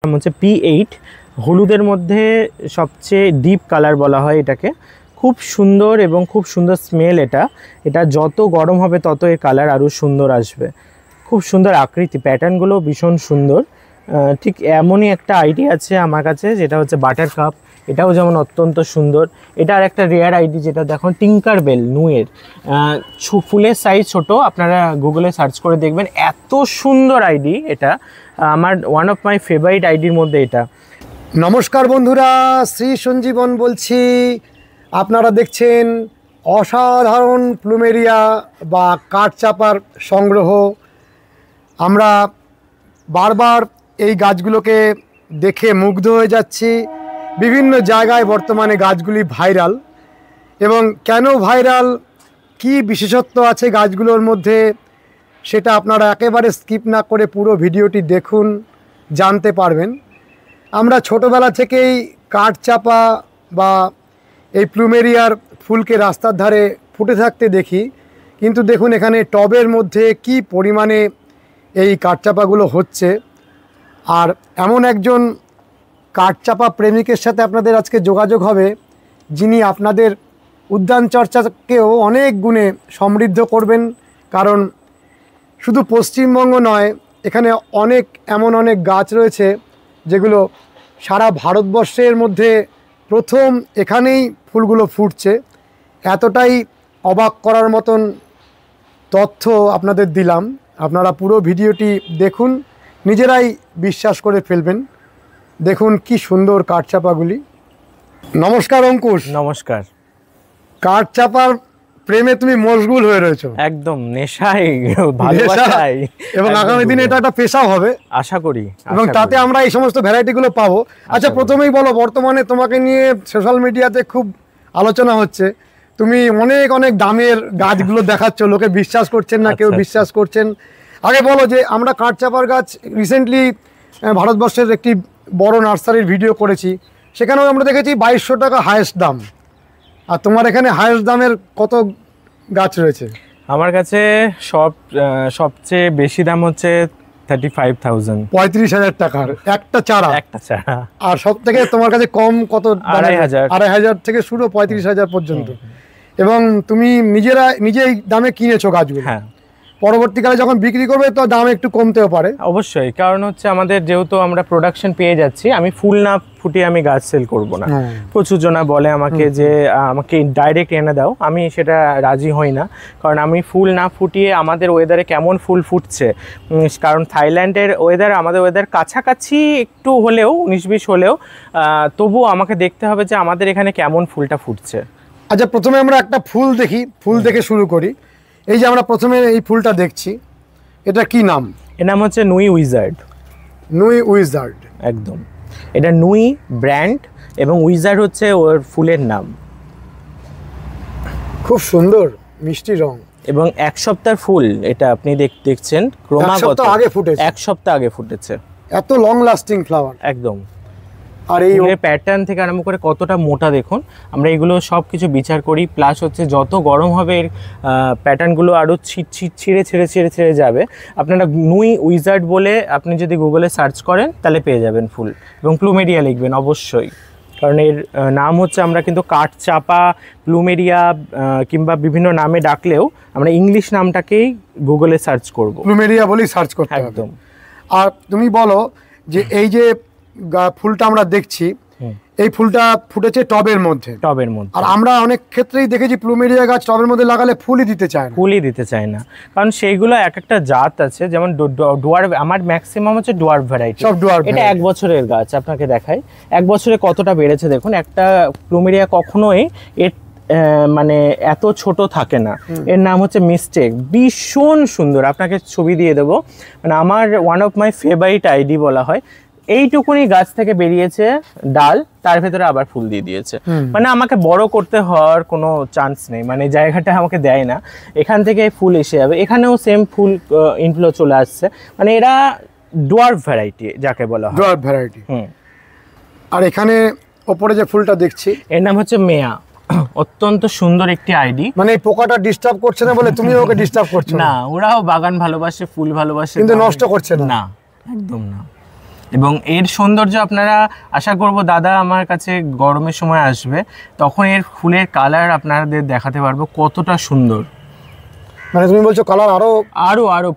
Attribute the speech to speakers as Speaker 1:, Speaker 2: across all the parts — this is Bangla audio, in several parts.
Speaker 1: নাম হচ্ছে P8 হলুদের মধ্যে সবচেয়ে ডিপ কালার বলা হয় এটাকে। খুব সুন্দর এবং খুব সুন্দর স্মেল। এটা যত গরম হবে তত এর কালার আরও সুন্দর আসবে। খুব সুন্দর আকৃতি, প্যাটার্নগুলো ভীষণ সুন্দর। ঠিক এমনই একটা আইডি আছে আমার কাছে যেটা হচ্ছে বাটার কাপ। এটাও যেমন অত্যন্ত সুন্দর। এটা আর একটা রেয়ার আইডি যেটা দেখুন টিঙ্কার বেল নুয়ের। ফুলের সাইজ ছোট, আপনারা গুগলে সার্চ করে দেখবেন। এত সুন্দর আইডি এটা, আমার ওয়ান অফ মাই ফেভারিট আইডির মধ্যে এটা।
Speaker 2: নমস্কার বন্ধুরা, শ্রী সঞ্জীবন বলছি। আপনারা দেখছেন অসাধারণ প্লুমেরিয়া বা কাঠচাপার সংগ্রহ। আমরা বারবার এই গাছগুলোকে দেখে মুগ্ধ হয়ে যাচ্ছি। বিভিন্ন জায়গায় বর্তমানে গাছগুলি ভাইরাল, এবং কেন ভাইরাল, কি বিশেষত্ব আছে গাছগুলোর মধ্যে, সেটা আপনারা একেবারে স্কিপ না করে পুরো ভিডিওটি দেখুন, জানতে পারবেন। আমরা ছোটোবেলা থেকেই কাঠচাপা বা এই প্লুমেরিয়ার ফুলকে রাস্তার ধারে ফুটে থাকতে দেখি, কিন্তু দেখুন এখানে টবের মধ্যে কি পরিমাণে এই কাঠচাপাগুলো হচ্ছে। আর এমন একজন কাঠচাপা প্রেমিকের সাথে আপনাদের আজকে যোগাযোগ হবে, যিনি আপনাদের উদ্যান চর্চাকেও অনেক গুণে সমৃদ্ধ করবেন। কারণ শুধু পশ্চিমবঙ্গ নয়, এখানে এমন অনেক গাছ রয়েছে যেগুলো সারা ভারতবর্ষের মধ্যে প্রথম এখানেই ফুলগুলো ফুটছে। এতটাই অবাক করার মতন তথ্য আপনাদের দিলাম। আপনারা পুরো ভিডিওটি দেখুন, নিজেরাই বিশ্বাস করে ফেলবেন। দেখুন কি সুন্দর কাঠচাপাগুলি। নমস্কার অঙ্কুশ।
Speaker 1: নমস্কার।
Speaker 2: কাঠচাপার প্রেমে তুমি মশগুল হয়ে রয়েছো।
Speaker 1: একদম নেশায়, ভালোবাসায়,
Speaker 2: এবং আগামী দিনে এটা একটা পেশাও হবে
Speaker 1: আশা করি,
Speaker 2: এবং তাতে আমরা এই সমস্ত ভ্যারাইটিগুলো পাবো। আচ্ছা, প্রথমেই বলো, বর্তমানে তোমাকে নিয়ে সোশ্যাল মিডিয়াতে খুব আলোচনা হচ্ছে। তুমি অনেক দামের গাছগুলো দেখাচ্ছ, লোকে বিশ্বাস করছেন না, কেউ বিশ্বাস করছেন। আগে বলো যে আমরা কাঠচাপার গাছ রিসেন্টলি ভারতবর্ষের একটি বড় নার্সারির ভিডিও করেছি, সেখানেও আমরা দেখেছি 2200 টাকা হায়েস্ট দাম। আর তোমার এখানে হায়েস্ট দামের কত গাছ রয়েছে?
Speaker 1: আমার কাছে সবচেয়ে বেশি দাম হচ্ছে 35,000,
Speaker 2: 35,000 টাকার একটা চারা। আর সব থেকে তোমার কাছে কম কত? 2,500 থেকে শুরু, 35,000 পর্যন্ত। এবং তুমি নিজেই দামে কিনেছো গাছগুলো।
Speaker 1: হ্যাঁ,
Speaker 2: পরবর্তীকালে যখন বিক্রি করবে তো দাম একটু কমতেও পারে।
Speaker 1: অবশ্যই, কারণ হচ্ছে আমাদের যেহেতু আমরা প্রোডাকশন পেয়ে যাচ্ছি, আমি ফুল না ফুটিয়ে আমি গাছ সেল করব না। প্রচুর জনা বলে আমাকে যে আমাকে ডাইরেক্ট এনে দাও, আমি সেটা রাজি হই না। কারণ আমি ফুল না ফুটিয়ে আমাদের ওয়েদারে কেমন ফুল ফুটছে, কারণ থাইল্যান্ডের ওয়েদার আমাদের ওয়েদার কাছাকাছি একটু হলেও 19-20 হলেও তবুও আমাকে দেখতে হবে যে আমাদের এখানে কেমন ফুলটা ফুটছে।
Speaker 2: আচ্ছা, প্রথমে আমরা একটা ফুল দেখি, ফুল দেখে শুরু করি। এই যে আমরা প্রথমে এই ফুলটা দেখছি, এটা কি নাম?
Speaker 1: এর নাম হচ্ছে নুই উইজার্ড।
Speaker 2: নুই উইজার্ড,
Speaker 1: একদম। এটা নুই ব্র্যান্ড এবং উইজার্ড হচ্ছে ওর ফুলের নাম।
Speaker 2: খুব সুন্দর মিষ্টি রং
Speaker 1: এবং 1 সপ্তাহের ফুল এটা। আপনি দেখছেন ক্রমাগত 1 সপ্তাহ আগে ফুটেছে।
Speaker 2: এত লং লাস্টিং ফ্লাওয়ার
Speaker 1: একদম।
Speaker 2: আর এই
Speaker 1: প্যাটার্ন থেকে আরম্ভ করে কতটা মোটা দেখুন। আমরা এগুলো সব কিছু বিচার করি, প্লাস হচ্ছে যত গরম হবে এর প্যাটার্নগুলো আরও ছিঁড়ে যাবে। আপনারা নুই উইজার্ড বলে আপনি যদি গুগলে সার্চ করেন তাহলে পেয়ে যাবেন ফুল, এবং প্লুমেরিয়া লিখবেন অবশ্যই, কারণ এর নাম হচ্ছে, আমরা কিন্তু কাঠচাপা, প্লুমেরিয়া কিংবা বিভিন্ন নামে ডাকলেও আমরা ইংলিশ নামটাকেই গুগলে সার্চ করব,
Speaker 2: প্লুমেরিয়া বলেই সার্চ করতে হবে।
Speaker 1: একদম।
Speaker 2: আর তুমি বলো যে এই যে ফুলটা আমরা দেখছি, এই ফুলটা ফুটেছে টবের মধ্যে। আর আমরা অনেক ক্ষেত্রেই দেখেছি প্লুমেরিয়া গাছ টবের মধ্যে লাগালে ফুলই দিতে চায় না, কারণ সেইগুলো একটা জাত আছে। যেমন ডোয়ার্ফ, আমার ম্যাক্সিমাম হচ্ছে ডোয়ার্ফ ভ্যারাইটি। এটা 1 বছরের গাছ, আপনাকে দেখাই 1 বছরে কতটা বেড়েছে দেখুন। একটা প্লুমেরিয়া কখনোই এর মানে এত ছোট থাকে না। এর নাম হচ্ছে মিস্টেক, ভীষণ সুন্দর। আপনাকে ছবি দিয়ে দেবো, মানে আমার one of my favourite ID বলা হয়। এইটুকুনি গাছ থেকে বেরিয়েছে ডাল, তার ভেতরে আবার ফুল দিয়ে দিয়েছে। মানে আমাকে বড় করতে হওয়ার কোনো চান্স নেই, মানে জায়গাটা আমাকে দেয় না, এখান থেকে ফুল এসে যাবে। এখানেও সেম ফুল ইনফ্লো চলে আসছে, মানে এরা ডোয়ার্ফ ভ্যারাইটি যাকে বলা হয়, ডোয়ার্ফ ভ্যারাইটি। আর এখানে ওপরে যে ফুলটা দেখছি,
Speaker 1: এর নাম হচ্ছে মেয়া। অত্যন্ত সুন্দর একটি আইডি।
Speaker 2: মানে এই পোকাটা ডিস্টার্ব করছে না বলে তুমি ওকে ডিস্টার্ব করছো
Speaker 1: না? ওরাও বাগান ভালোবাসে, ফুল ভালোবাসে,
Speaker 2: কিন্তু নষ্ট করছে না।
Speaker 1: একদম না। এবং এর সৌন্দর্য আপনারা আশা করব দাদা আমার কাছে গরমের সময় আসবে, তখন এর ফুলের কালার আপনাদের দেখাতে পারবো কতটা সুন্দর।
Speaker 2: মানে তুমি বলছো কালার আরো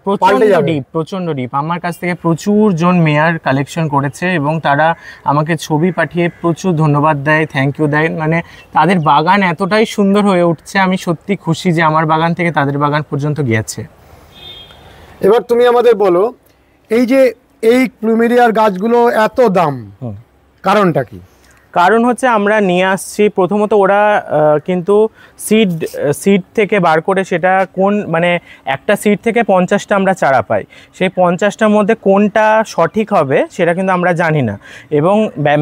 Speaker 1: প্রচন্ড ডিপ। আমার কাছ থেকে প্রচুর জন মেয়ার কালেকশন করেছে এবং তারা আমাকে ছবি পাঠিয়ে প্রচুর ধন্যবাদ দেয়, থ্যাংক ইউ দেয়। মানে তাদের বাগান এতটাই সুন্দর হয়ে উঠছে, আমি সত্যি খুশি যে আমার বাগান থেকে তাদের বাগান পর্যন্ত গিয়েছে।
Speaker 2: এবার তুমি আমাদের বলো, এই যে এই প্লুমেরিয়ার গাছগুলো এত দাম, কারণটা কি?
Speaker 1: কারণ হচ্ছে আমরা নিয়ে আসছি, প্রথমত ওরা কিন্তু সিড থেকে বার করে সেটা কোন মানে একটা সিড থেকে 50টা আমরা চারা পাই, সেই 50টার মধ্যে কোনটা সঠিক হবে সেটা কিন্তু আমরা জানি না। এবং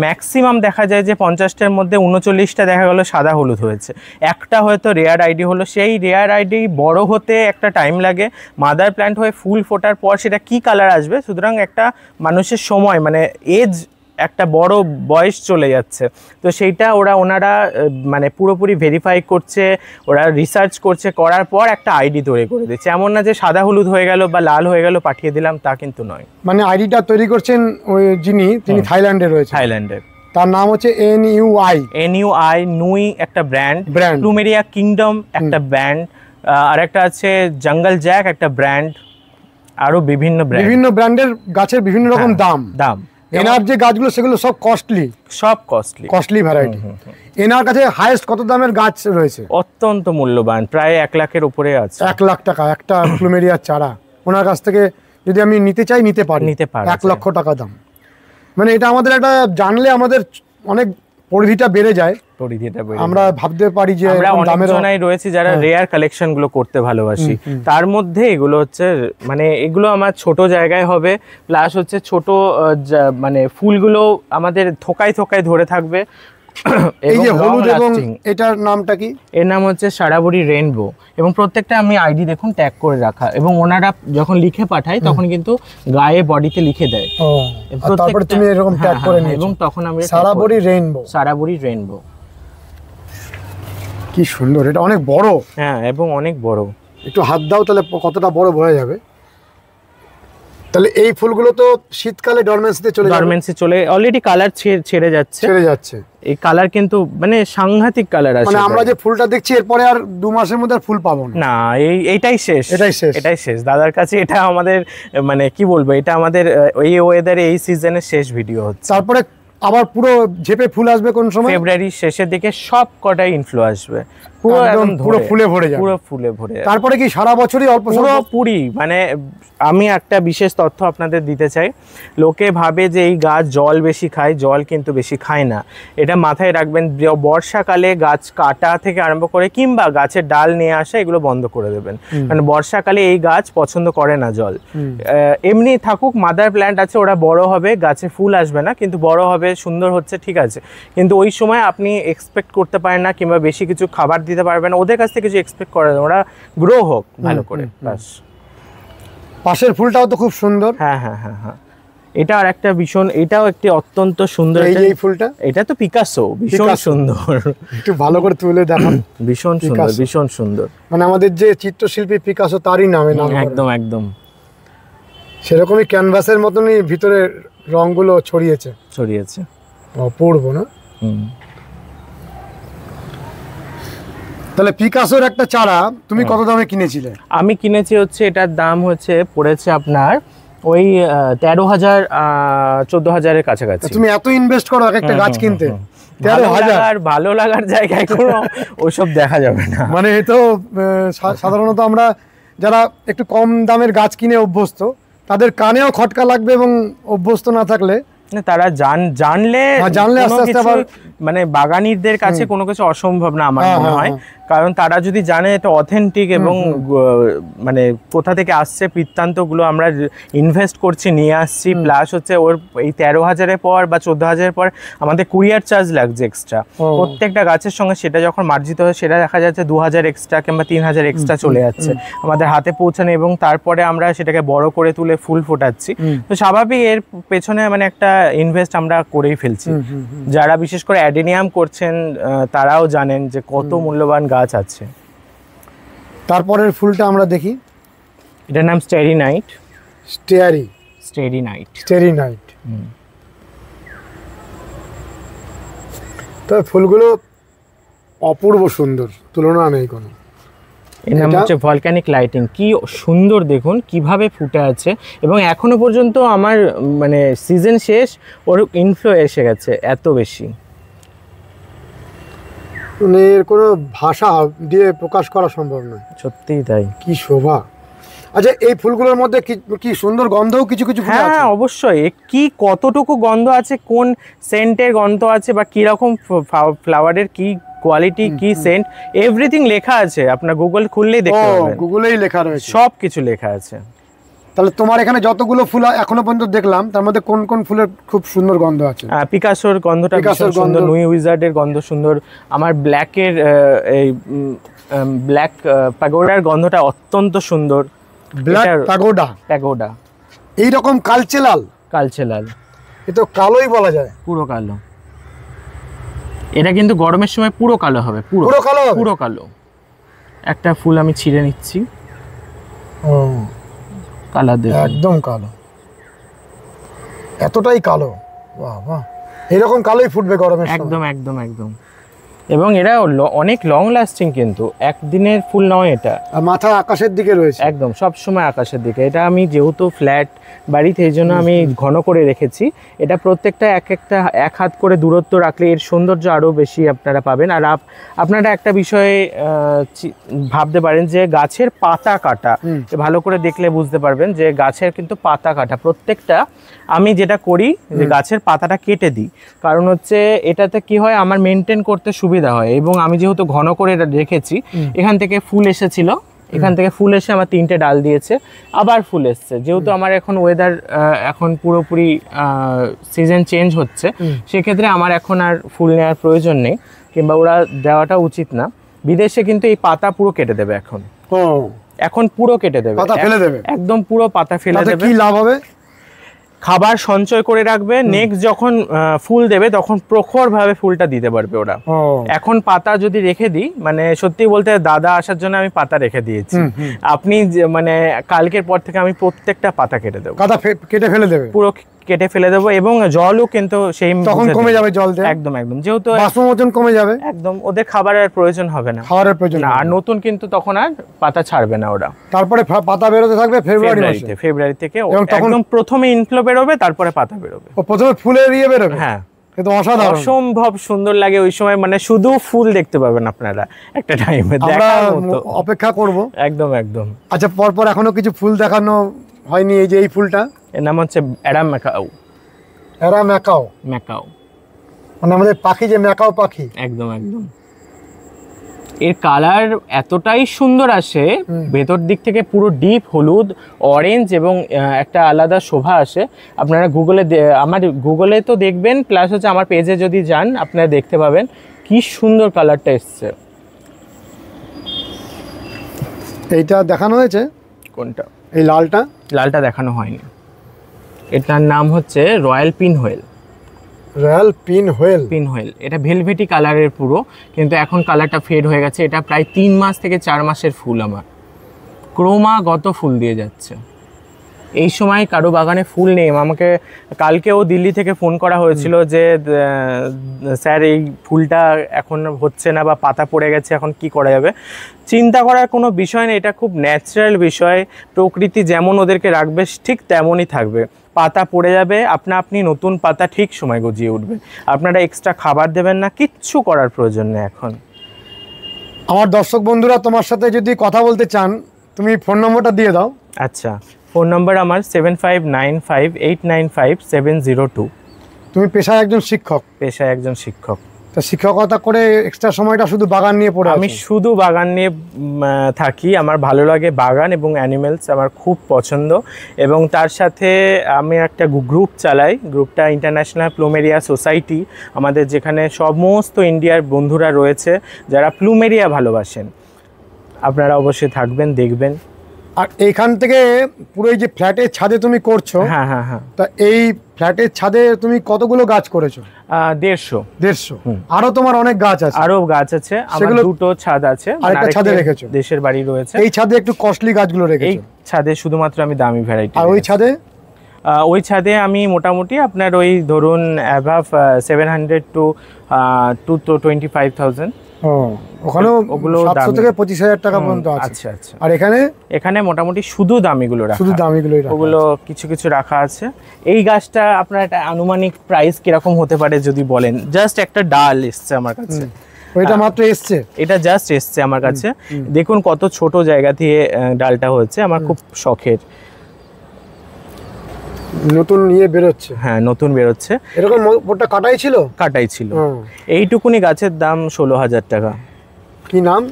Speaker 1: ম্যাক্সিমাম দেখা যায় যে 50টার মধ্যে 39টা দেখা গেলো সাদা হলুদ হয়েছে, একটা হয়তো রেয়ার আইডি হলো। সেই রেয়ার আইডি বড় হতে একটা টাইম লাগে, মাদার প্ল্যান্ট হয়ে ফুল ফোটার পর সেটা কি কালার আসবে। সুতরাং একটা মানুষের সময় মানে এজ একটা বড় বয়স চলে যাচ্ছে, তো সেইটা ওনারা মানে পুরোপুরি ভেরিফাই করছে, ওরা রিসার্চ করছে, করার পর একটা আইডি তৈরি করে দিচ্ছে। এমন না যে সাদা হলুদ হয়ে গেল বা লাল হয়ে গেল পাঠিয়ে দিলাম, তা কিন্তু নয়।
Speaker 2: মানে আইডিটা তৈরি করছেন ওই তিনি থাইল্যান্ডে রয়েছে,
Speaker 1: থাইল্যান্ডের।
Speaker 2: তার নাম হচ্ছে NUI
Speaker 1: নুই একটা ব্র্যান্ড, প্লুমেরিয়া কিংডম একটা ব্র্যান্ড, আর একটা আছে জঙ্গল জ্যাক একটা ব্র্যান্ড, আরো বিভিন্ন
Speaker 2: ব্র্যান্ডের গাছের বিভিন্ন রকম দাম। এনার যে গাছগুলো সেগুলো সব কস্টলি ভ্যারাইটি। এনার কাছে হাইয়েস্ট কত দামের গাছ রয়েছে?
Speaker 1: অত্যন্ত মূল্যবান, প্রায় 1 লাখের উপরে আছে।
Speaker 2: 1 লাখ টাকা একটা প্লুমেরিয়ার চারা ওনার কাছ থেকে যদি আমি নিতে চাই নিতে পারি 1 লক্ষ টাকা দাম। মানে এটা আমাদের একটা জানলে আমাদের অনেক পরিধিটা বেড়ে যায়, আমরা ভাবতে পারি যে
Speaker 1: আমরা অনেকজনাই রয়েছে যারা রেয়ার কালেকশন গুলো করতে ভালোবাসি। তার মধ্যে এগুলো হচ্ছে মানে এগুলো আমার ছোট জায়গায় হবে, প্লাস হচ্ছে ছোট মানে ফুলগুলো আমাদের থোকায় ধরে থাকবে।
Speaker 2: এই যে হলুদ এবং এটার নামটা কি?
Speaker 1: এর নাম হচ্ছে সারাবরি রেইনবো, এবং প্রত্যেকটা আমি আইডি দেখুন ট্যাগ করে রাখা, এবং ওনারা যখন লিখে পাঠায় তখন কিন্তু গায়ে বডিতে লিখে দেয়।
Speaker 2: তারপরে তুমি এরকম ট্যাগ করে নিও, এবং
Speaker 1: তখন আমরা
Speaker 2: সারাবরি রেইনবো। কি সুন্দর, এটা অনেক বড়।
Speaker 1: হ্যাঁ, এবং অনেক বড়।
Speaker 2: একটু হাত দাও তাহলে কতটা বড় বোঝা যাবে। তাহলে এই ফুলগুলো তো শীতকালে ডরমেন্সি চলে
Speaker 1: অলরেডি কালার ছেড়ে যাচ্ছে। এই কালার কিন্তু মানে সাংঘাতিক কালার আছে,
Speaker 2: মানে আমরা যে ফুলটা দেখছি এরপরে আর 2 মাসের মধ্যে ফুল পাবো
Speaker 1: না। এটাই শেষ দাদার কাছে। এটা আমাদের মানে কি বলবো, এটা আমাদের এই ওয়েদারে এই সিজনের শেষ ভিডিও হচ্ছে।
Speaker 2: তারপরে আবার পুরো ঝেপে ফুল আসবে কোন সময়?
Speaker 1: ফেব্রুয়ারির শেষের দিকে সব কটাই ইনফ্লো আসবে,
Speaker 2: পুরো ফুলে ভরে যাবে,
Speaker 1: পুরো ফুলে ভরে।
Speaker 2: তারপরে কি সারা বছরই অল্প
Speaker 1: পুরোপুরি মানে আমি একটা বিশেষ তথ্য আপনাদের দিতে চাই। লোকে ভাবে যে এই গাছ জল বেশি খায়, জল কিন্তু বেশি খায় না। এটা মাথায় রাখবেন, বর্ষাকালে গাছ কাটা থেকে আরম্ভ করে কিংবা গাছের ডাল নিয়ে আসা এগুলো বন্ধ করে দেবেন, মানে বর্ষাকালে এই গাছ পছন্দ করে না জল। এমনি থাকুক, মাদার প্ল্যান্ট আছে, ওরা বড় হবে, গাছে ফুল আসবে না কিন্তু বড় হবে, সুন্দর হচ্ছে, ঠিক আছে, কিন্তু ওই সময় আপনি এক্সপেক্ট করতে পারেন না কিংবা বেশি কিছু খাবার দিতে পারবেন, ওদের কাছ থেকে কিছু এক্সপেক্ট করেন, ওরা গ্রো হোক ভালো করে বাস।
Speaker 2: পাশের ফুলটাও তো খুব সুন্দর।
Speaker 1: হ্যাঁ, এটা আর একটা ভীষণ, এটাও একটি অত্যন্ত সুন্দর।
Speaker 2: এই ফুলটা,
Speaker 1: এটা তো পিকাসো, ভীষণ সুন্দর।
Speaker 2: একটু ভালো করে তুলে দেখান।
Speaker 1: ভীষণ সুন্দর।
Speaker 2: মানে আমাদের যে চিত্রশিল্পী পিকাসো তারই নামে নাম।
Speaker 1: একদম
Speaker 2: সেরকমই ক্যানভাসের মতনই ভিতরে রংগুলো ছড়িয়েছে। অপূর্ব না? তাহলে পিকাসোর একটা চারা তুমি কত দামে কিনেছিলে?
Speaker 1: আমি কিনেছি হচ্ছে, এটার দাম পড়েছে আপনার ওই 13,000-14,000-এর কাছাকাছি।
Speaker 2: তুমি এত ইনভেস্ট করো একটা গাছ কিনতে?
Speaker 1: 13,000 ভালো লাগার জায়গায় কোনো ওসব দেখা যাবে না।
Speaker 2: মানে এই তো সাধারণত আমরা যারা একটু কম দামের গাছ কিনে অভ্যস্ত, তাদের কানেও খটকা লাগবে, এবং অভ্যস্ত না থাকলে
Speaker 1: তারা জানলে
Speaker 2: আস্তে আস্তে আবার
Speaker 1: মানে বাগানিরদের কাছে কোনো কিছু অসম্ভব না আমার মনে হয়, কারণ তারা যদি জানে এটা অথেন্টিক এবং মানে কোথা থেকে আসছে বৃত্তান্তগুলো আমরা ইনভেস্ট করছি, নিয়ে আসছি, প্লাস হচ্ছে ওর এই 13,000-এর পর বা 14,000-এর পর আমাদের কুরিয়ার চার্জ লাগছে এক্সট্রা প্রত্যেকটা গাছের সঙ্গে। সেটা যখন মার্জিত হয় সেটা দেখা যাচ্ছে 2,000 এক্সট্রা কিংবা 3,000 এক্সট্রা চলে যাচ্ছে আমাদের হাতে পৌঁছানো, এবং তারপরে আমরা সেটাকে বড় করে তুলে ফুল ফোটাচ্ছি। তো স্বাভাবিক এর পেছনে মানে একটা ইনভেস্ট আমরা করেই ফেলছি। যারা বিশেষ করে অ্যাডেনিয়াম করছেন তারাও জানেন যে কত মূল্যবান গাছ আছে।
Speaker 2: তারপরের ফুলটা আমরা দেখি,
Speaker 1: এটার নাম স্টেরি নাইট।
Speaker 2: তবে ফুলগুলো অপূর্ব সুন্দর, তুলনা নেই কোনো।
Speaker 1: এর নাম হচ্ছে ভলক্যানিক লাইটিং। কি সুন্দর দেখুন কিভাবে ফুটে আছে, এবং এখনো পর্যন্ত আমার মানে সিজন শেষ ওর ইনফ্লো এসে গেছে এত বেশি।
Speaker 2: মানে এর কোনো ভাষা দিয়ে প্রকাশ করা সম্ভব নয়,
Speaker 1: সত্যিই তাই।
Speaker 2: কি শোভা। আচ্ছা, এই ফুলগুলোর মধ্যে কি সুন্দর গন্ধও কিছু কিছু ফুল আছে।
Speaker 1: হ্যাঁ অবশ্যই, কি কতটুকু গন্ধ আছে, কোন সেন্টের গন্ধ আছে, বা কি রকম ফ্লাওয়ারের কি কোয়ালিটি, কি সেন্ট, এভরিথিং লেখা আছে। আপনার গুগল খুললেই দেখতে পাবেন,
Speaker 2: গুগলেই লেখা রয়েছে,
Speaker 1: সব কিছু লেখা আছে।
Speaker 2: তাহলে তোমার এখানে যতগুলো ফুল এখনো পর্যন্ত দেখলাম, তার মধ্যে কোন কোন ফুলের খুব সুন্দর গন্ধ আছে?
Speaker 1: পিকাসোর গন্ধটা ভীষণ সুন্দর, নুই উইজার্ডের গন্ধ সুন্দর, আমার ব্ল্যাকের এই ব্ল্যাক প্যাগোডার গন্ধটা অত্যন্ত সুন্দর।
Speaker 2: ব্ল্যাক প্যাগোডা এইরকম কালচে লাল, এ তো কালোই বলা যায়,
Speaker 1: পুরো কালো। এটা কিন্তু গরমের সময় পুরো কালো হবে, পুরো কালো। একটা ফুল আমি ছিঁড়ে নিচ্ছি, কালার দেখুন,
Speaker 2: একদম কালো, এতটাই কালো। বাহ বাহ, এরকম কালোই ফুটবে গরমের সময়।
Speaker 1: একদম একদম একদম। এবং এরা অনেক লং লাস্টিং, কিন্তু একদিনের ফুল নয় এটা।
Speaker 2: আর মাথা আকাশের দিকে রয়েছে,
Speaker 1: একদম সব সময় আকাশের দিকে। এটা আমি যেহেতু ফ্ল্যাট বাড়িতে, এই জন্য আমি ঘন করে রেখেছি। এটা প্রত্যেকটা এক হাত করে দূরত্ব রাখলে এর সৌন্দর্য আরও বেশি আপনারা পাবেন। আর আপনারা একটা বিষয়ে ভাবতে পারেন যে গাছের পাতা কাটা, ভালো করে দেখলে বুঝতে পারবেন যে গাছের কিন্তু পাতা কাটা প্রত্যেকটা। আমি যেটা করি যে গাছের পাতাটা কেটে দিই, কারণ হচ্ছে এটাতে কি হয়, আমার মেনটেন করতে সুবিধা হয়। এবং আমি যেহেতু ঘন করে এটা রেখেছি, এখান থেকে ফুল এসেছিল, এখান থেকে ফুল এসে আমার 3টে ডাল দিয়েছে, আবার ফুল এসছে। যেহেতু আমার এখন ওয়েদার এখন পুরোপুরি সিজন চেঞ্জ হচ্ছে, সেক্ষেত্রে আমার এখন আর ফুল নেওয়ার প্রয়োজন নেই, কিংবা ওরা দেওয়াটা উচিত না। বিদেশে কিন্তু এই পাতা পুরো কেটে দেবে এখন পুরো কেটে দেবে,
Speaker 2: পাতা ফেলে দেবে,
Speaker 1: একদম পুরো পাতা ফেলে দেবে।
Speaker 2: কি লাভ হবে?
Speaker 1: খাবার সঞ্চয় করে রাখবে, নেক্সট যখন ফুল দেবে তখন প্রখরভাবে ফুলটা দিতে পারবে ওরা। এখন পাতা যদি রেখে দিই, মানে সত্যি বলতে দাদা আসার জন্য আমি পাতা রেখে দিয়েছি। আপনি মানে কালকের পর থেকে আমি প্রত্যেকটা পাতা কেটে দেবো,
Speaker 2: কেটে ফেলে দেবে,
Speaker 1: পুরো কেটে ফেলে দেবো। এবং জলও কিন্তু সেই
Speaker 2: তখন কমে যাবে, জল দেয়
Speaker 1: একদম একদম, যেহেতু
Speaker 2: বাষ্পমোচন কমে যাবে,
Speaker 1: একদম ওদের খাবারের প্রয়োজন হবে না, আর নতুন কিন্তু তখন আর পাতা ছাড়বে না ওরা।
Speaker 2: তারপরে পাতা বেরোতে থাকবে ফেব্রুয়ারি থেকে,
Speaker 1: একদম প্রথমে ইনফ্লো বেরোবে, তারপরে পাতা বেরোবে,
Speaker 2: প্রথমে ফুলের ইয়ে বেরোবে।
Speaker 1: হ্যাঁ,
Speaker 2: কিন্তু অসাধারণ,
Speaker 1: অসম্ভব সুন্দর লাগে ওই সময়, মানে শুধু ফুল দেখতে পাবেন আপনারা একটা টাইমে, দেখার মতো।
Speaker 2: অপেক্ষা করব,
Speaker 1: একদম একদম।
Speaker 2: আচ্ছা, পরপর এখনো কিছু ফুল দেখানো হয়নি। এই যে এই ফুলটা,
Speaker 1: এর নাম হচ্ছে ম্যাকাও,
Speaker 2: মানে আমাদের পাখি, যে ম্যাকাও পাখি।
Speaker 1: একদম একদম। এর কালার এতটাই সুন্দর আসে, ভেতর দিক থেকে পুরো ডিপ হলুদ, অরেঞ্জ, এবং একটা আলাদা শোভা আসে। আপনারা আমার গুগলে তো দেখবেন, প্লাস হচ্ছে আমার পেজে যদি যান আপনারা দেখতে পাবেন কি সুন্দর কালারটা এসছে।
Speaker 2: এইটা দেখানো হয়েছে?
Speaker 1: কোনটা?
Speaker 2: এই লালটা
Speaker 1: দেখানো হয়নি। এটার নাম হচ্ছে রয়্যাল পিনহোয়েল। এটা ভেলভেটি কালারের পুরো, কিন্তু এখন কালারটা ফেড হয়ে গেছে। এটা প্রায় 3 মাস থেকে 4 মাসের ফুল, আমার ক্রমাগত ফুল দিয়ে যাচ্ছে। এই সময় কারো বাগানে ফুল নেই, আমাকে কালকেও দিল্লি থেকে ফোন করা হয়েছিল যে স্যার এই ফুলটা এখন হচ্ছে না, বা পাতা পড়ে গেছে, এখন কি করা যাবে। চিন্তা করার কোনো বিষয় নেই, এটা খুব ন্যাচারাল বিষয়। প্রকৃতি যেমন ওদেরকে রাখবে ঠিক তেমনই থাকবে। পাতা পড়ে যাবে, আপনি নতুন পাতা ঠিক সময় গজিয়ে উঠবে। আপনারা এক্সট্রা খাবার দেবেন না, কিচ্ছু করার প্রয়োজন নেই এখন।
Speaker 2: আমার দর্শক বন্ধুরা তোমার সাথে যদি কথা বলতে চান, তুমি ফোন নম্বরটা দিয়ে দাও।
Speaker 1: আচ্ছা, ফোন নম্বর আমার 7595895702।
Speaker 2: তুমি পেশায় একজন শিক্ষক? তা শিক্ষকতা করে এক্সট্রা সময়টা শুধু বাগান নিয়ে পড়ে?
Speaker 1: আমি শুধু বাগান নিয়ে থাকি, আমার ভালো লাগে বাগান এবং অ্যানিমেলস আমার খুব পছন্দ। এবং তার সাথে আমি একটা গ্রুপ চালাই, গ্রুপটা ইন্টারন্যাশনাল প্লুমেরিয়া সোসাইটি, আমাদের যেখানে সমস্ত ইন্ডিয়ার বন্ধুরা রয়েছে যারা প্লুমেরিয়া ভালোবাসেন। আপনারা অবশ্যই থাকবেন, দেখবেন।
Speaker 2: আর এইখান থেকে পুরো এই যে ফ্ল্যাটের ছাদে তুমি করছো,
Speaker 1: হ্যাঁ,
Speaker 2: তা এই ফ্ল্যাটের ছাদে তুমি কতগুলো গাছ করেছো?
Speaker 1: 150।
Speaker 2: আরো তোমার অনেক গাছ আছে?
Speaker 1: আরো গাছ আছে, আমার 2টো ছাদ আছে,
Speaker 2: আরেকটা ছাদে রেখেছো?
Speaker 1: দেশের বাড়ি রয়েছে।
Speaker 2: এই ছাদে একটু কস্টলি গাছগুলো রেখেছো?
Speaker 1: এই ছাদে শুধুমাত্র আমি দামি ভ্যারাইটি।
Speaker 2: আর ওই ছাদে?
Speaker 1: ওই ছাদে আমি মোটামুটি আপনার ওই ধরুন অ্যাভাব 700 to 25,000।
Speaker 2: ওখানেও
Speaker 1: ওগুলো
Speaker 2: 700 থেকে 25,000 টাকা পর্যন্ত আছে।
Speaker 1: আচ্ছা আচ্ছা।
Speaker 2: আর
Speaker 1: এখানে মোটামুটি শুধু দামিগুলো রাখা,
Speaker 2: শুধু দামিগুলোই রাখা,
Speaker 1: ওগুলো কিছু কিছু রাখা আছে। এই গাছটা আপনার একটা আনুমানিক প্রাইস কিরকম হতে পারে যদি বলেন? জাস্ট একটা ডাল এসছে আমার কাছে,
Speaker 2: ওইটা মাত্র এসছে,
Speaker 1: এটা জাস্ট এসছে আমার কাছে। দেখুন কত ছোট জায়গা থেকে ডালটা হচ্ছে, আমার খুব শখের।
Speaker 2: নতুন বেরোচ্ছে,
Speaker 1: হ্যাঁ নতুন বেরোচ্ছে।
Speaker 2: এরকম ওটা কাটাই ছিল?
Speaker 1: কাটাই ছিল। এইটুকুনি গাছের দাম 16,000 টাকা।
Speaker 2: কি নাম?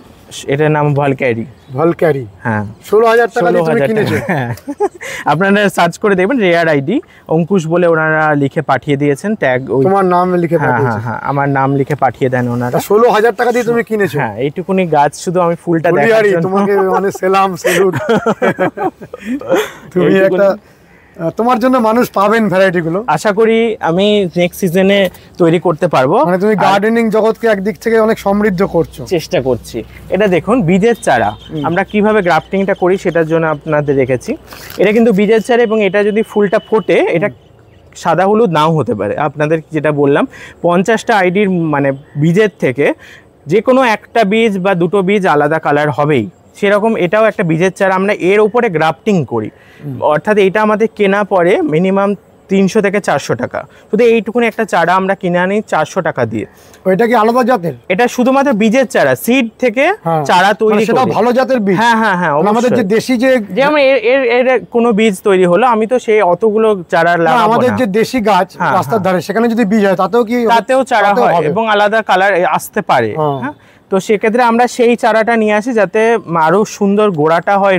Speaker 1: এটার নাম ভলক্যারি।
Speaker 2: ভলক্যারি,
Speaker 1: হ্যাঁ।
Speaker 2: 16,000 টাকা দিয়ে তুমি কিনেছো?
Speaker 1: হ্যাঁ, আপনারা সার্চ করে দেখবেন রেয়ার আইডি অঙ্কুশ বলে ওনারা লিখে পাঠিয়ে দিয়েছেন, ট্যাগ
Speaker 2: তোমার নাম লিখে পাঠিয়েছে।
Speaker 1: হ্যাঁ, আমার নাম লিখে পাঠিয়ে দেন ওনারা।
Speaker 2: 16,000 টাকা দিয়ে তুমি কিনেছো?
Speaker 1: হ্যাঁ, এইটুকুনি গাছ শুধু আমি ফুলটা দেখার জন্য।
Speaker 2: তোমাকে মানে সেলাম, স্যালুট। তুমি একটা, তোমার জন্য মানুষ পাবেন ভ্যারাইটি গুলো, আশা করি আমি নেক্সট সিজনে তৈরি করতে পারবো। মানে তুমি গার্ডেনিং জগৎকে একদিক থেকে অনেক সমৃদ্ধ করছো, চেষ্টা করছি। এটা দেখুন বীজের চারা, আমরা কিভাবে গ্রাফটিংটা করি সেটার জন্য আপনাদের রেখেছি। এটা কিন্তু বীজের চারা, এবং এটা যদি ফুলটা ফোটে এটা সাদা হলুদ নাও হতে পারে। আপনাদের যেটা বললাম 50টা আইডির মানে বীজের থেকে যে কোনো একটা বীজ বা দুটো বীজ আলাদা কালার হবেই, সেরকম এটাও একটা বীজের চারা। আমরা এর উপরে গ্রাফটিং করি, অর্থাৎ এটা আমাদের কেনা পড়ে মিনিমাম 300 থেকে 400 টাকা। শুধু এইটুকুনি একটা চারা আমরা কিনে আনি 400 টাকা দিয়ে। ওইটা কি আলাদা জাতের? এটা শুধুমাত্র বীজের চারা, সিড থেকে চারা তৈরি, সেটা ভালো জাতের বীজ। হ্যাঁ হ্যাঁ হ্যাঁ, আমাদের যে দেশি যেমন এর কোনো বীজ তৈরি হলো, আমি তো সেই অতগুলো চারা লাগাবো না। আমাদের যে দেশি গাছ রাস্তার ধারে, সেখানে যদি বীজ হয় তাতেও চারা হয় এবং আলাদা কালার আসতে পারে। হ্যাঁ, তো সেক্ষেত্রে আমরা সেই চারাটা নিয়ে আসি যাতে আরো সুন্দর গোড়াটা হয়,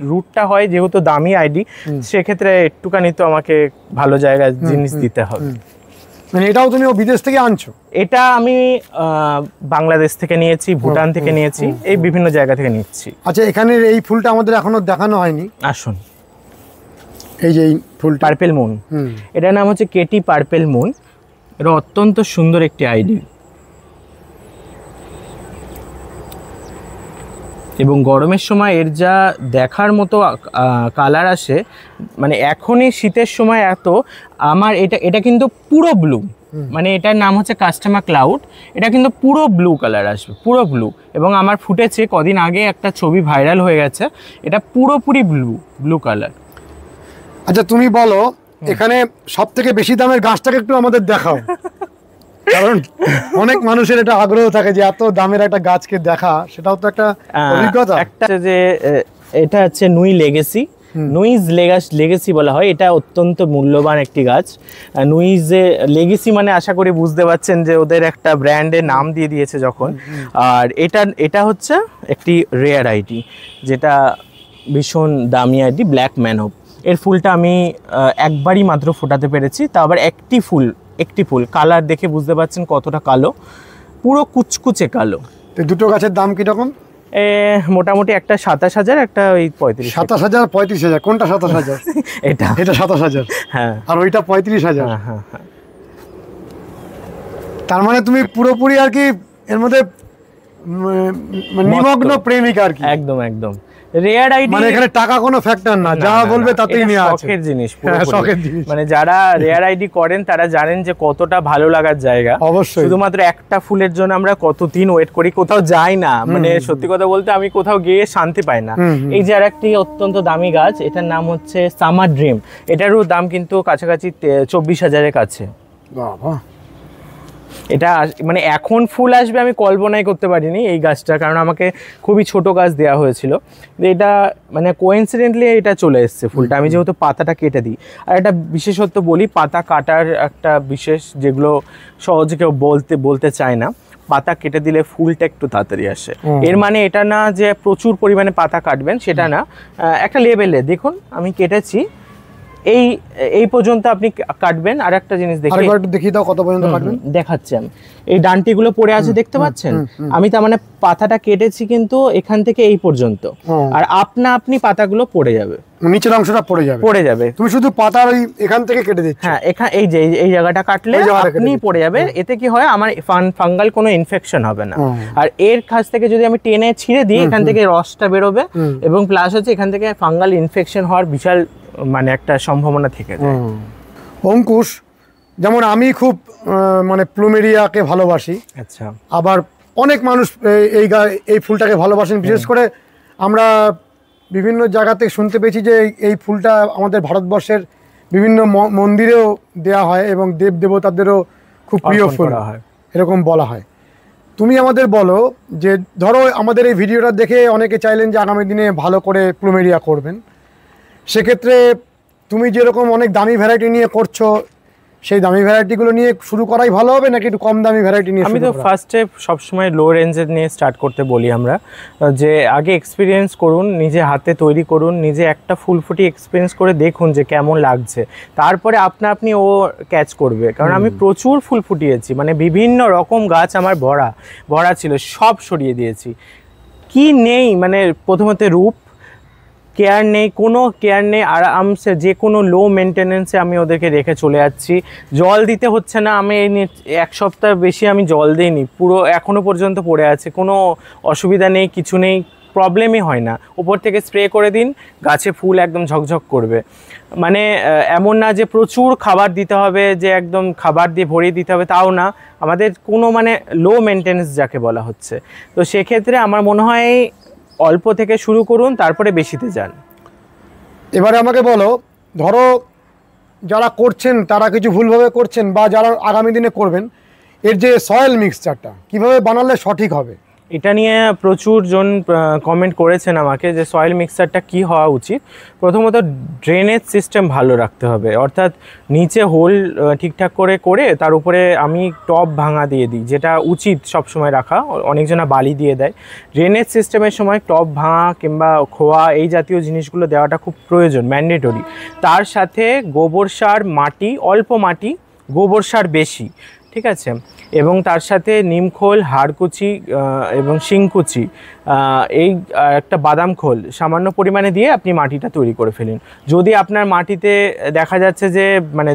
Speaker 2: রুটটা হয়। যেহেতু দামি আইডি, সেক্ষেত্রে একটুখানি তো আমাকে ভালো জায়গায় জিনিস দিতে হবে। মানে এটাও তুমি বিদেশ থেকে আনছো? এটা আমি বাংলাদেশ থেকে নিয়েছি, ভুটান থেকে নিয়েছি, এই বিভিন্ন জায়গা থেকে নিচ্ছি। আচ্ছা, এখানে এই ফুলটা আমাদের এখনো দেখানো হয়নি, আসুন। এই যে ফুল পার্পেল মুন, এটার নাম হচ্ছে কেটি পার্পেল মুন। এটা অত্যন্ত সুন্দর একটি আইডি, এবং গরমের সময় এর যা দেখার মতো কালার আসে, মানে এখনই শীতের সময় এত আমার এটা কিন্তু পুরো ব্লু, মানে এটার নাম হচ্ছে কাস্টমার ক্লাউড। এটা কিন্তু পুরো ব্লু কালার আসবে, পুরো ব্লু। এবং আমার ফুটেছে কদিন আগে, একটা ছবি ভাইরাল হয়ে গেছে, এটা পুরোপুরি ব্লু কালার। আচ্ছা তুমি বলো, এখানে সব থেকে বেশি দামের গাছটাকে একটু আমাদের দেখাও, কারণ অনেক মানুষের এটা আগ্রহ থাকে যে এত দামের একটা গাছকে দেখা, সেটাও তো একটা অভিজ্ঞতা। একটা যে এটা হচ্ছে নুই লেগেসি, নুইজ লেগেসি বলা হয়। এটা অত্যন্ত মূল্যবান একটি গাছ। নুইজ লেগেসি মানে আশা করি বুঝতে পারছেন যে ওদের একটা ব্র্যান্ডের নাম দিয়ে দিয়েছে যখন। আর এটা হচ্ছে একটি রেয়ার আইডি, যেটা ভীষণ দামি আইডি, ব্ল্যাক ম্যানহোপ। এর ফুলটা আমি একবারই মাত্র ফোটাতে পেরেছি, তা আবার একটি ফুল। কালার দেখে বুঝতে পারছেন কতটা কালো, পুরো কুচকুচে কালো। দুটো গাছের দাম কিরকম? মোটামুটি একটা 27,000, একটা ওই 35,000। 27,000 35,000, কোনটা 27,000? এটা 27,000। হ্যাঁ, আর ওইটা 35,000। হ্যাঁ, তার মানে তুমি পুরোপুরি আর কি এর মধ্যে নিমগ্ন প্রেমিক আর কি। একদম একদম রেয়ার আইডি, মানে এখানে টাকা কোনো ফ্যাক্টর না, যা বলবে তাতেই নিয়ে আছে। শখের জিনিস, শখের জিনিস। মানে যারা রেয়ার আইডি করেন তারা জানেন যে কতটা ভালো লাগার জায়গা। অবশ্যই, শুধুমাত্র একটা ফুলের জন্য আমরা কতদিন ওয়েট করি, কোথাও যাই না। মানে সত্যি কথা বলতে আমি কোথাও গিয়ে শান্তি পাই না। এই যে আরেকটি অত্যন্ত দামি গাছ, এটার নাম হচ্ছে সামার ড্রিম। এটারও দাম কিন্তু কাছাকাছি 24,000-এর কাছে। বাবা, এটা মানে এখন ফুল আসবে আমি কল্পনাই করতে পারিনি এই গাছটা, কারণ আমাকে খুবই ছোট গাছ দেওয়া হয়েছিল। এটা মানে কোইন্সিডেন্টলি এটা চলে এসছে ফুলটা, আমি যেহেতু পাতাটা কেটে দিই। আর একটা বিশেষত্ব বলি, পাতা কাটার একটা বিশেষ, যেগুলো সহজে কেউ বলতে চায় না, পাতা কেটে দিলে ফুলটা একটু তাড়াতাড়ি আসে। এর মানে এটা না যে প্রচুর পরিমাণে পাতা কাটবেন, সেটা না, একটা লেভেলে। দেখুন আমি কেটেছি, এই পর্যন্ত আপনি কাটবেন। আর একটা জিনিস দেখিয়ে দাও, কত পর্যন্ত কাটবেন দেখাচ্ছি আমি। এই ডান্টিগুলো পড়ে আছে দেখতে পাচ্ছেন, আমি তার মানে পাতাটা কেটেছি কিন্তু এখান থেকে এই পর্যন্ত। আর আপনি পাতাগুলো পড়ে যাবে, নিচের অংশটা পড়ে যাবে। তুমি শুধু পাতার ওই এখান থেকে কেটে দিচ্ছ। হ্যাঁ, এই যে এই জায়গাটা কাটলে আপনি পড়ে যাবে। এতে কি হয়, আমার ফাঙ্গাল কোনো ইনফেকশন হবে না। আর এর কাছ থেকে যদি আমি টেনে ছিঁড়ে দিই, এখান থেকে রসটা বেরোবে, এবং প্লাস হচ্ছে এখান থেকে ফাঙ্গাল ইনফেকশন হওয়ার বিশাল
Speaker 1: মানে একটা সম্ভাবনা থেকে যায়।
Speaker 2: অঙ্কুশ, যেমন আমি খুব মানে প্লুমেরিয়াকে ভালোবাসি,
Speaker 1: আচ্ছা,
Speaker 2: আবার অনেক মানুষ এই ফুলটাকে ভালোবাসেন। বিশেষ করে আমরা বিভিন্ন জায়গা থেকে শুনতে পেয়েছি যে এই ফুলটা আমাদের ভারতবর্ষের বিভিন্ন মন্দিরেও দেয়া হয় এবং দেব দেবতাদেরও খুব প্রিয় ফুল
Speaker 1: হয়,
Speaker 2: এরকম বলা হয়। তুমি আমাদের বলো যে ধরো আমাদের এই ভিডিওটা দেখে অনেকে চাইলেন যে আগামী দিনে ভালো করে প্লুমেরিয়া করবেন, সেক্ষেত্রে তুমি যেরকম অনেক দামি ভ্যারাইটি নিয়ে করছো, সেই দামি ভ্যারাইটিগুলো নিয়ে শুরু করাই ভালো হবে নাকি একটু কম দামি ভ্যারাইটি নিয়ে?
Speaker 1: আমি তো ফার্স্টে সবসময় লো রেঞ্জের নিয়ে স্টার্ট করতে বলি আমরা, যে আগে এক্সপিরিয়েন্স করুন, নিজে হাতে তৈরি করুন, নিজে একটা ফুল ফুটি এক্সপিরিয়েন্স করে দেখুন যে কেমন লাগছে, তারপরে আপনি ও ক্যাচ করবে। কারণ আমি প্রচুর ফুল ফুটিয়েছি, মানে বিভিন্ন রকম গাছ আমার ভরা ছিল, সব সরিয়ে দিয়েছি। কি নেই, মানে প্রথমত রূপ, কেয়ার নেই, কোনো কেয়ার নেই, আরামসে যে কোনো লো মেনটেনেন্সে আমি ওদেরকে রেখে চলে যাচ্ছি। জল দিতে হচ্ছে না, আমি এক সপ্তাহ বেশি আমি জল দিইনি, পুরো এখনও পর্যন্ত পড়ে আছে, কোনো অসুবিধা নেই, কিছু নেই, প্রবলেমই হয় না। উপর থেকে স্প্রে করে দিন, গাছে ফুল একদম ঝকঝক করবে। মানে এমন না যে প্রচুর খাবার দিতে হবে, যে একদম খাবার দিয়ে ভরিয়ে দিতে হবে, তাও না। আমাদের কোনো মানে লো মেনটেনেন্স যাকে বলা হচ্ছে, তো সেক্ষেত্রে আমার মনে হয় অল্প থেকে শুরু করুন, তারপরে বেশিতে যান।
Speaker 2: এবারে আমাকে বলো, ধরো যারা করছেন তারা কিছু ভুলভাবে করছেন, বা যারা আগামী দিনে করবেন, এর যে সয়েল মিক্সচারটা কীভাবে বানালে সঠিক হবে?
Speaker 1: এটা নিয়ে প্রচুর জন কমেন্ট করেছেন আমাকে যে সয়েল মিক্সারটা কি হওয়া উচিত। প্রথমত ড্রেনেজ সিস্টেম ভালো রাখতে হবে, অর্থাৎ নিচে হোল ঠিকঠাক করে তার উপরে আমি টব ভাঙা দিয়ে দিই, যেটা উচিত সবসময় রাখা। অনেকজনা বালি দিয়ে দেয়। ড্রেনেজ সিস্টেমের সময় টব ভাঙা কিংবা খোয়া এই জাতীয় জিনিসগুলো দেওয়াটা খুব প্রয়োজন, ম্যান্ডেটরি। তার সাথে গোবর সার, মাটি, অল্প মাটি, গোবর সার বেশি, ঠিক আছে, এবং তার সাথে নিমখোল, হাড়কুচি এবং শিংকুচি, এই একটা বাদাম খোল সামান্য পরিমাণে দিয়ে আপনি মাটিটা তৈরি করে ফেলুন। যদি আপনার মাটিতে দেখা যাচ্ছে যে মানে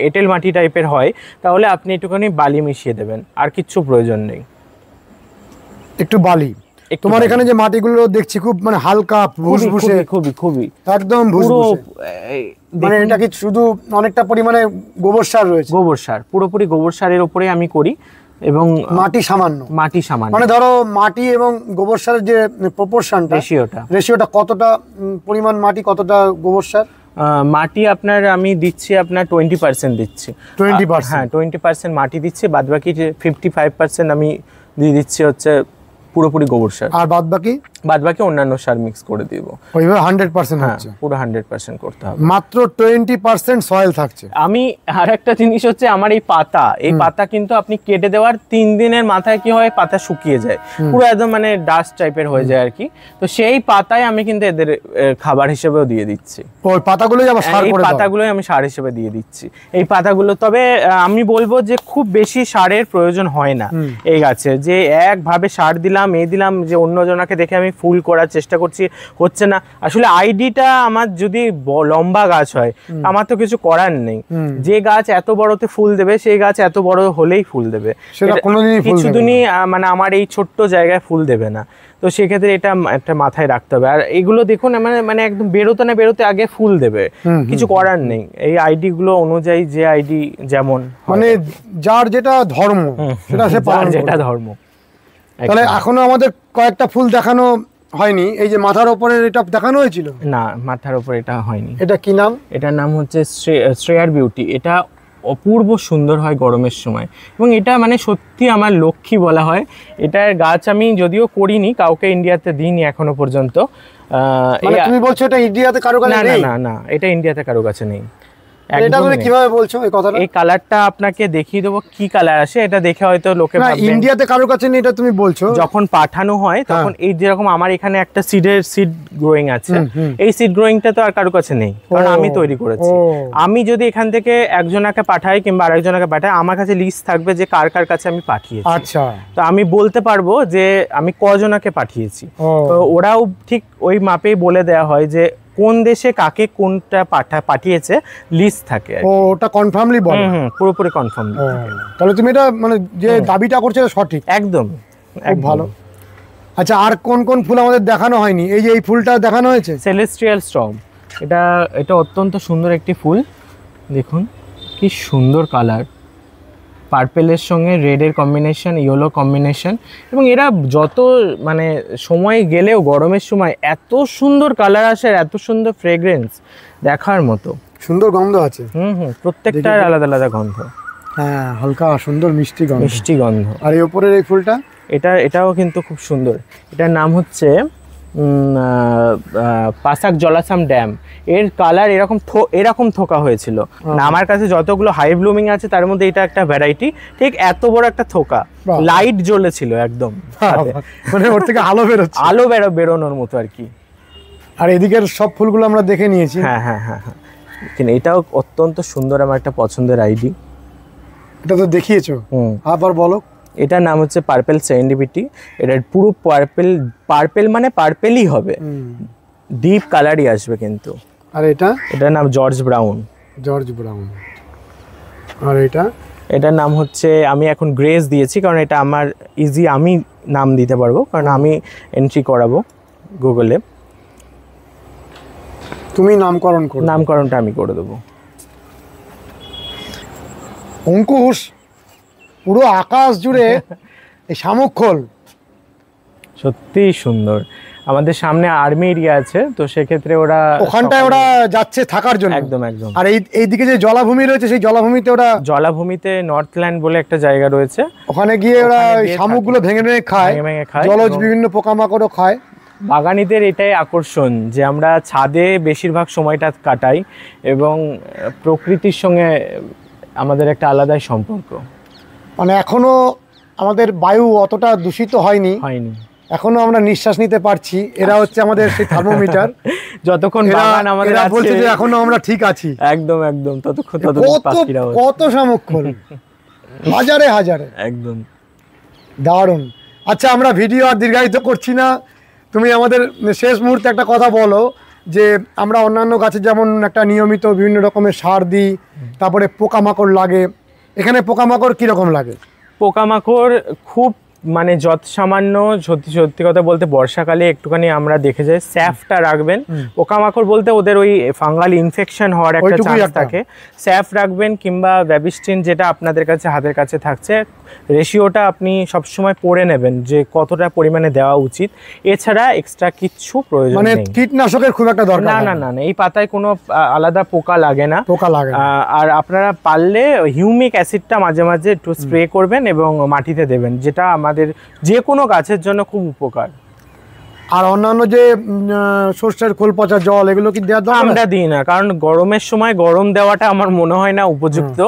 Speaker 1: এঁটেল মাটি টাইপের হয়, তাহলে আপনি একটুখানি বালি মিশিয়ে দেবেন, আর কিচ্ছু প্রয়োজন নেই।
Speaker 2: একটু বালি। তোমার এখানে যে মাটিগুলো দেখছি খুব মানে হালকা ভুসভুসে,
Speaker 1: খুবই
Speaker 2: একদম ভুসভুসে, মানে এটা কি শুধু অনেকটা পরিমাণে গোবর সার রয়েছে? গোবর সার,
Speaker 1: পুরোপুরি গোবর সারের উপরে আমি করি, এবং
Speaker 2: মাটি সামান্য, মানে ধরো মাটি এবং গোবর সারের যে প্রপোর্শনটা, রেশিওটা কতটা পরিমাণ মাটি, কতটা গোবর সার?
Speaker 1: মাটি আপনার আমি দিচ্ছি আপনার 20% দিচ্ছি।
Speaker 2: 20%?
Speaker 1: হ্যাঁ, 20% মাটি দিচ্ছি, বাদ বাকি 55% আমি দিয়ে দিচ্ছি হচ্ছে পুরোপুরি গোবর সার,
Speaker 2: আর বাদ বাকি
Speaker 1: অন্যান্য সার মিক্স করে দিব।
Speaker 2: ওইভাবে 100% হচ্ছে?
Speaker 1: পুরো 100% করতে হবে,
Speaker 2: মাত্র 20% সয়েল থাকছে।
Speaker 1: আমি আর একটা জিনিস হচ্ছে, আমার এই পাতা কিন্তু আপনি কেটে দেওয়ার 3 দিনের মাথায় কি হয়, পাতা শুকিয়ে যায়, পুরো একদম মানে ডাস্ট টাইপের হয়ে যায় আর কি। তো সেই পাতায় আমি কিন্তু এদের খাবার হিসেবেও দিয়ে দিচ্ছি।
Speaker 2: ওই পাতাগুলোই আবার সার করে দাও?
Speaker 1: পাতাগুলোই আমি সার হিসেবে দিয়ে দিচ্ছি এই পাতাগুলো। তবে আমি বলবো যে খুব বেশি সারের প্রয়োজন হয় না এই গাছে, যে একভাবে সার দিলাম, দিলাম, যে অন্যজনকে দেখে আমি ফুল করার চেষ্টা করছি, হচ্ছে না। আসলে আইডিটা আমার, যদি লম্বা গাছ হয় আমার তো কিছু করার নেই। যে গাছ এত বড়তে ফুল দেবে, সেই গাছ এত বড় হলেই ফুল দেবে, কিছুদিনই মানে আমার এই ছোট্ট জায়গায় ফুল দেবে না। তো সেক্ষেত্রে এটা একটা মাথায় রাখতে হবে। আর এগুলো দেখুন মানে একদম বেরোতে আগে ফুল দেবে, কিছু করার নেই। এই আইডি গুলো অনুযায়ী, যে আইডি যেমন, মানে
Speaker 2: যার যেটা ধর্ম, সেটা সে পালন,
Speaker 1: যেটা ধর্ম।
Speaker 2: তাহলে এখনো আমাদের কয়েকটা ফুল দেখানো হয়নি। এই যে মাথার উপরে এটা দেখানো হয়েছিল?
Speaker 1: না, মাথার উপরে এটা হয়নি।
Speaker 2: এটা কি নাম?
Speaker 1: এটার নাম হচ্ছে শ্রেয়ার বিউটি। এটা অপূর্ব সুন্দর হয় গরমের সময়, এবং এটা মানে সত্যি আমার লক্ষ্মী বলা হয়। এটার গাছ আমি যদিও করিনি, কাউকে ইন্ডিয়াতে দিইনি এখনো পর্যন্ত।
Speaker 2: তুমি বলছো এটা ইন্ডিয়াতে কারো কাছে নেই?
Speaker 1: না, এটা ইন্ডিয়াতে কারো কাছে নেই।
Speaker 2: এটা তুমি কিভাবে বলছো এই কথাটা?
Speaker 1: এই কালারটা আপনাকে দেখিয়ে দেবো কি কালার আসে, এটা দেখে হয়তো লোকে ভাববে
Speaker 2: ইন্ডিয়াতে কারোর কাছে নেই। এটা তুমি বলছো
Speaker 1: যখন পাঠানো হয় তখন, এই যেরকম আমার এখানে একটা সিড গ্রোয়িং আছে, এই সিড গ্রোয়িংটা তো আর কারোর কাছে নেই, কারণ আমি তৈরি করেছি। আমি যদি এখান থেকে একজনকে পাঠাই কিংবা আরেকজনকে পাঠাই, আমার কাছে লিস্ট থাকবে যে কার কার কাছে আমি পাঠিয়েছি।
Speaker 2: আচ্ছা,
Speaker 1: তো আমি বলতে পারবো যে আমি কজনকে পাঠিয়েছি। তো ওরাও ঠিক ওই মাপেই বলে দেওয়া হয় যে কোন দেশে কাকে কোনটা পাঠিয়েছে, লিস্ট থাকে।
Speaker 2: ওটা কনফার্মলি বলে?
Speaker 1: পুরোপুরি কনফার্ম।
Speaker 2: তাহলে তুমি এটা মানে যে দাবিটা করছো সঠিক?
Speaker 1: একদম,
Speaker 2: খুব ভালো। আচ্ছা, আর কোন কোন ফুল আমাদের দেখানো হয়নি? এই যে এই ফুলটা দেখানো হয়েছে,
Speaker 1: সেলেস্টিয়াল স্টর্ম। এটা এটা অত্যন্ত সুন্দর একটি ফুল, দেখুন কি সুন্দর কালার, পার্পেলের সঙ্গে রেডের কম্বিনেশন, ইয়েলো কম্বিনেশন, এবং এরা যত মানে সময় গেলেও গরমের সময় এত সুন্দর কালার আসে আর এত সুন্দর ফ্রেগ্রেন্স দেখার মতো।
Speaker 2: সুন্দর গন্ধ আছে।
Speaker 1: প্রত্যেকটার আলাদা আলাদা গন্ধ।
Speaker 2: হ্যাঁ, হালকা সুন্দর মিষ্টি গন্ধ,
Speaker 1: মিষ্টি গন্ধ।
Speaker 2: আর এই উপরের এই ফুলটা,
Speaker 1: এটাও কিন্তু খুব সুন্দর। এটার নাম হচ্ছে পাসাক জলাসাম ড্যাম। এর কালার এরকম থোকা হয়েছিল। আমার কাছে যতগুলো হাই ব্লুমিং আছে তার মধ্যে এটা একটা ভ্যারাইটি, ঠিক এত বড় একটা থোকা, লাইট জ্বলেছিল একদম,
Speaker 2: মানে ওর থেকে আলো বেরোচ্ছে,
Speaker 1: আলো বেরোনোর মতো আর কি।
Speaker 2: আর এদিকের সব ফুলগুলো আমরা দেখে নিয়েছি।
Speaker 1: হ্যাঁ হ্যাঁ হ্যাঁ হ্যাঁ, কিন্তু এটাও অত্যন্ত সুন্দর, আমার একটা পছন্দের আইডি।
Speaker 2: এটা তো দেখিয়েছো, আবার বলো।
Speaker 1: এটার নাম হচ্ছে পার্পেল সেরেন্ডিপিটি। এটা পুরো পার্পেল মানে পার্পেলই হবে, ডিপ কালারই আসবে কিন্তু।
Speaker 2: আর এটার
Speaker 1: নাম জর্জ ব্রাউন।
Speaker 2: আর
Speaker 1: এটার নাম হচ্ছে, আমি এখন গ্রেস দিয়েছি কারণ এটা আমার ইজি, আমি নাম দিতে পারবো কারণ আমি এন্ট্রি করাবো গুগলে।
Speaker 2: তুমি নামকরণটা
Speaker 1: আমি করে দেবো।
Speaker 2: অঙ্কুশ, পুরো আকাশ জুড়ে এই শামুক-খোল
Speaker 1: সত্যি সুন্দর। আমাদের সামনে আর্মি এরিয়া আছে, তো সেক্ষেত্রে
Speaker 2: ওখানটায় ওরা যাচ্ছে থাকার জন্য।
Speaker 1: একদম একদম।
Speaker 2: আর এইদিকে যে জলাভূমি রয়েছে, সেই জলাভূমিতে
Speaker 1: নর্থল্যান্ড বলে একটা জায়গা রয়েছে,
Speaker 2: ওখানে গিয়ে ওরা শামুকগুলো ভেঙে খায়, জলজ বিভিন্ন পোকামাকড়ও খায়।
Speaker 1: বাগানীদের এটাই আকর্ষণ যে আমরা ছাদে বেশিরভাগ সময়টা কাটাই এবং প্রকৃতির সঙ্গে আমাদের একটা আলাদাই সম্পর্ক।
Speaker 2: মানে এখনো আমাদের বায়ু অতটা দূষিত হয়নি, এখনো আমরা নিঃশ্বাস নিতে পারছি। এরা হচ্ছে আমাদের সেই থার্মোমিটার,
Speaker 1: যতক্ষণ বাগান আমাদের আছে
Speaker 2: বলছে যে এখনো আমরা ঠিক আছি।
Speaker 1: একদম একদম, ততক্ষণ
Speaker 2: কত শামুক-খোল, হাজারে হাজারে,
Speaker 1: একদম
Speaker 2: দারুণ। আচ্ছা, আমরা ভিডিও আর দীর্ঘায়িত করছি না, তুমি আমাদের শেষ মুহূর্তে একটা কথা বলো যে আমরা অন্যান্য গাছে যেমন একটা নিয়মিত বিভিন্ন রকমের সার দিই, তারপরে পোকামাকড় লাগে, এখানে পোকামাকড় কিরকম লাগে?
Speaker 1: পোকামাকড় খুব মানে যত সামান্য, সত্যি কথা বলতে বর্ষাকালে একটুখানি আমরা দেখে যাই, স্যাফটা রাখবেন। পোকামাকড় বলতে ওদের ওই ফাঙ্গাল ইনফেকশন হওয়ার একটা চান্স থাকে, স্যাফ রাখবেন কিংবা ব্যাবিস্টিন যেটা আপনাদের কাছে হাতের কাছে থাকছে, রেশিওটা আপনি সবসময় পড়ে নেবেন যে কতটা পরিমাণে দেওয়া উচিত। এছাড়া এক্সট্রা কিচ্ছু প্রয়োজন নেই,
Speaker 2: মানে কীটনাশকের খুব একটা দরকার
Speaker 1: না। এই পাতায় কোনো আলাদা পোকা লাগে না। আর আপনারা পারলে হিউমিক অ্যাসিডটা মাঝে মাঝে একটু স্প্রে করবেন এবং মাটিতে দেবেন, যেটা আমাদের যে কোনো গাছের জন্য খুব উপকার।
Speaker 2: আর অন্যান্য যে সর্ষের খোল পচা জল, এগুলো কি দেওয়ার দরকার?
Speaker 1: আমরা দিই না, কারণ গরমের সময় গরম দেওয়াটা আমার মনে হয় না উপযুক্ত।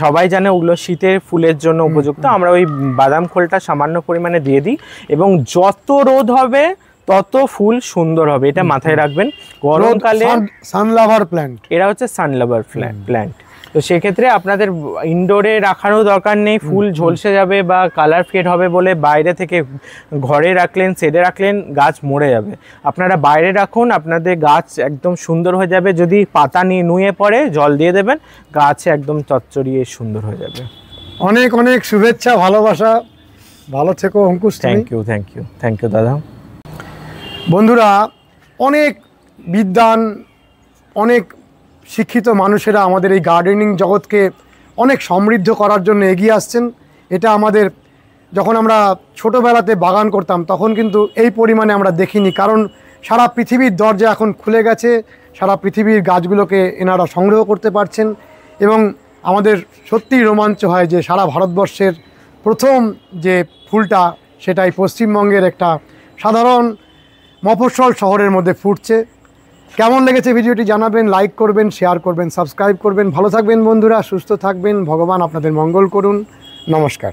Speaker 1: সবাই জানে ওগুলো শীতের ফুলের জন্য উপযুক্ত। আমরা ওই বাদাম খোলটা সামান্য পরিমাণে দিয়ে দিই, এবং যত রোদ হবে তত ফুল সুন্দর হবে, এটা মাথায় রাখবেন। গরমকালে
Speaker 2: সানলাভার প্ল্যান্ট,
Speaker 1: এরা হচ্ছে সানলাভার প্ল্যান্ট, তো সেক্ষেত্রে আপনাদের ইনডোরে রাখারও দরকার নেই। ফুল ঝলসে যাবে বা কালার ফেড হবে বলে বাইরে থেকে ঘরে রাখলেন, শেডে রাখলেন, গাছ মরে যাবে। আপনারা বাইরে রাখুন, আপনাদের গাছ একদম সুন্দর হয়ে যাবে। যদি পাতা নুয়ে পড়ে জল দিয়ে দেবেন, গাছ একদম চচ্চড়িয়ে সুন্দর হয়ে যাবে।
Speaker 2: অনেক অনেক শুভেচ্ছা, ভালোবাসা, ভালো থেকো অঙ্কুশ।
Speaker 1: থ্যাংক ইউ দাদা।
Speaker 2: বন্ধুরা, অনেক বিদ্বান, অনেক শিক্ষিত মানুষেরা আমাদের এই গার্ডেনিং জগৎকে অনেক সমৃদ্ধ করার জন্য এগিয়ে আসছেন। এটা আমাদের যখন আমরা ছোটোবেলাতে বাগান করতাম তখন কিন্তু এই পরিমাণে আমরা দেখিনি, কারণ সারা পৃথিবীর দরজা এখন খুলে গেছে, সারা পৃথিবীর গাছগুলোকে এনারা সংগ্রহ করতে পারছেন। এবং আমাদের সত্যিই রোমাঞ্চ হয় যে সারা ভারতবর্ষের প্রথম যে ফুলটা সেটাই পশ্চিমবঙ্গের একটা সাধারণ মফস্বল শহরের মধ্যে ফুটছে। কেমন লেগেছে ভিডিওটি জানাবেন, লাইক করবেন, শেয়ার করবেন, সাবস্ক্রাইব করবেন। ভালো থাকবেন বন্ধুরা, সুস্থ থাকবেন, ভগবান আপনাদের মঙ্গল করুন। নমস্কার।